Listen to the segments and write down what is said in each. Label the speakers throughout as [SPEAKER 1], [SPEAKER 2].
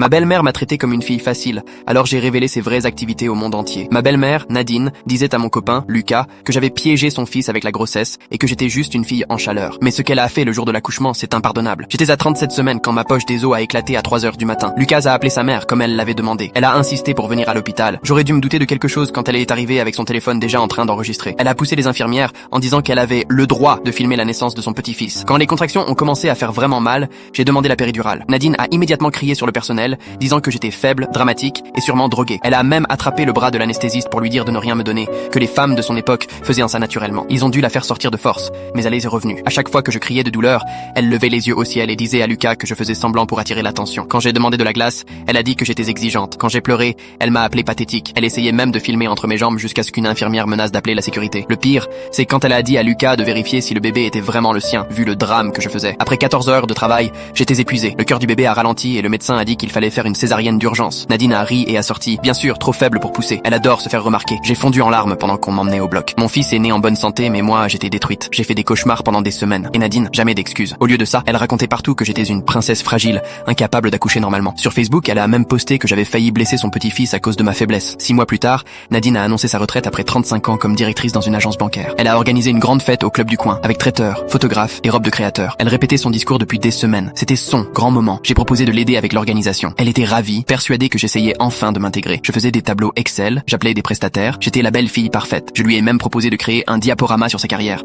[SPEAKER 1] Ma belle-mère m'a traité comme une fille facile, alors j'ai révélé ses vraies activités au monde entier. Ma belle-mère, Nadine, disait à mon copain, Lucas, que j'avais piégé son fils avec la grossesse et que j'étais juste une fille en chaleur. Mais ce qu'elle a fait le jour de l'accouchement, c'est impardonnable. J'étais à 37 semaines quand ma poche des os a éclaté à 3 heures du matin. Lucas a appelé sa mère comme elle l'avait demandé. Elle a insisté pour venir à l'hôpital. J'aurais dû me douter de quelque chose quand elle est arrivée avec son téléphone déjà en train d'enregistrer. Elle a poussé les infirmières en disant qu'elle avait le droit de filmer la naissance de son petit-fils. Quand les contractions ont commencé à faire vraiment mal, j'ai demandé la péridurale. Nadine a immédiatement crié sur le personnel, disant que j'étais faible, dramatique et sûrement droguée. Elle a même attrapé le bras de l'anesthésiste pour lui dire de ne rien me donner, que les femmes de son époque faisaient en ça naturellement. Ils ont dû la faire sortir de force, mais elle est revenue. À chaque fois que je criais de douleur, elle levait les yeux au ciel et disait à Lucas que je faisais semblant pour attirer l'attention. Quand j'ai demandé de la glace, elle a dit que j'étais exigeante. Quand j'ai pleuré, elle m'a appelé pathétique. Elle essayait même de filmer entre mes jambes jusqu'à ce qu'une infirmière menace d'appeler la sécurité. Le pire, c'est quand elle a dit à Lucas de vérifier si le bébé était vraiment le sien, vu le drame que je faisais. Après 14 heures de travail, j'étais épuisé. Le cœur du bébé a ralenti et le médecin a dit qu'il fallait faire une césarienne d'urgence. Nadine a ri et a sorti, bien sûr, trop faible pour pousser. Elle adore se faire remarquer. J'ai fondu en larmes pendant qu'on m'emmenait au bloc. Mon fils est né en bonne santé, mais moi, j'étais détruite. J'ai fait des cauchemars pendant des semaines. Et Nadine, jamais d'excuses. Au lieu de ça, elle racontait partout que j'étais une princesse fragile, incapable d'accoucher normalement. Sur Facebook, elle a même posté que j'avais failli blesser son petit-fils à cause de ma faiblesse. 6 mois plus tard, Nadine a annoncé sa retraite après 35 ans comme directrice dans une agence bancaire. Elle a organisé une grande fête au club du coin, avec traiteurs, photographes et robes de créateurs. Elle répétait son discours depuis des semaines. C'était son grand moment. J'ai proposé de l'aider avec l'organisation. Elle était ravie, persuadée que j'essayais enfin de m'intégrer. Je faisais des tableaux Excel, j'appelais des prestataires, j'étais la belle fille parfaite. Je lui ai même proposé de créer un diaporama sur sa carrière.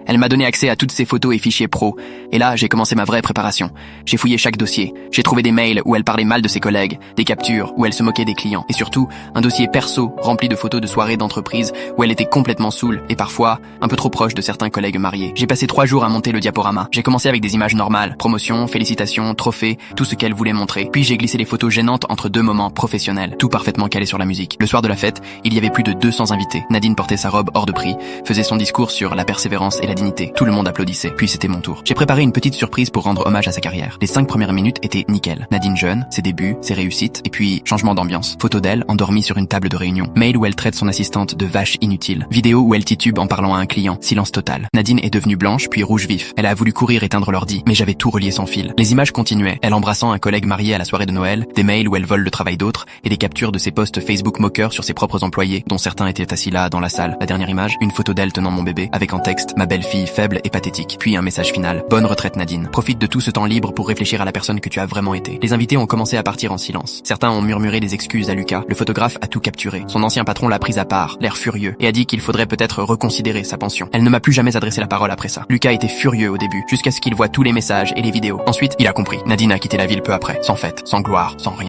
[SPEAKER 1] Elle m'a donné accès à toutes ses photos et fichiers pro. Et là, j'ai commencé ma vraie préparation. J'ai fouillé chaque dossier. J'ai trouvé des mails où elle parlait mal de ses collègues, des captures où elle se moquait des clients. Et surtout, un dossier perso rempli de photos de soirées d'entreprise où elle était complètement saoule et parfois un peu trop proche de certains collègues mariés. J'ai passé 3 jours à monter le diaporama. J'ai commencé avec des images normales, promotions, félicitations, trophées, tout ce qu'elle voulait montrer. Puis j'ai glissé les photos gênantes entre 2 moments professionnels, tout parfaitement calé sur la musique. Le soir de la fête, il y avait plus de 200 invités. Nadine portait sa robe hors de prix, faisait son discours sur la persévérance et la dignité. Tout le monde applaudissait. Puis c'était mon tour. J'ai préparé une petite surprise pour rendre hommage à sa carrière. Les 5 premières minutes étaient nickel. Nadine jeune, ses débuts, ses réussites, et puis changement d'ambiance. Photo d'elle, endormie sur une table de réunion. Mail où elle traite son assistante de vache inutile. Vidéo où elle titube en parlant à un client. Silence total. Nadine est devenue blanche, puis rouge vif. Elle a voulu courir éteindre l'ordi, mais j'avais tout relié sans fil. Les images continuaient. Elle embrassant un collègue marié à la soirée de Noël, des mails où elle vole le travail d'autres, et des captures de ses posts Facebook moqueurs sur ses propres employés, dont certains étaient assis là, dans la salle. La dernière image, une photo d'elle tenant mon bébé, avec en texte, ma belle-fille faible et pathétique. Puis un message final. Bonne retraite Nadine. Profite de tout ce temps libre pour réfléchir à la personne que tu as vraiment été. Les invités ont commencé à partir en silence. Certains ont murmuré des excuses à Lucas. Le photographe a tout capturé. Son ancien patron l'a prise à part, l'air furieux, et a dit qu'il faudrait peut-être reconsidérer sa pension. Elle ne m'a plus jamais adressé la parole après ça. Lucas était furieux au début, jusqu'à ce qu'il voit tous les messages et les vidéos. Ensuite, il a compris. Nadine a quitté la ville peu après, sans fête, sans gloire, sans rien.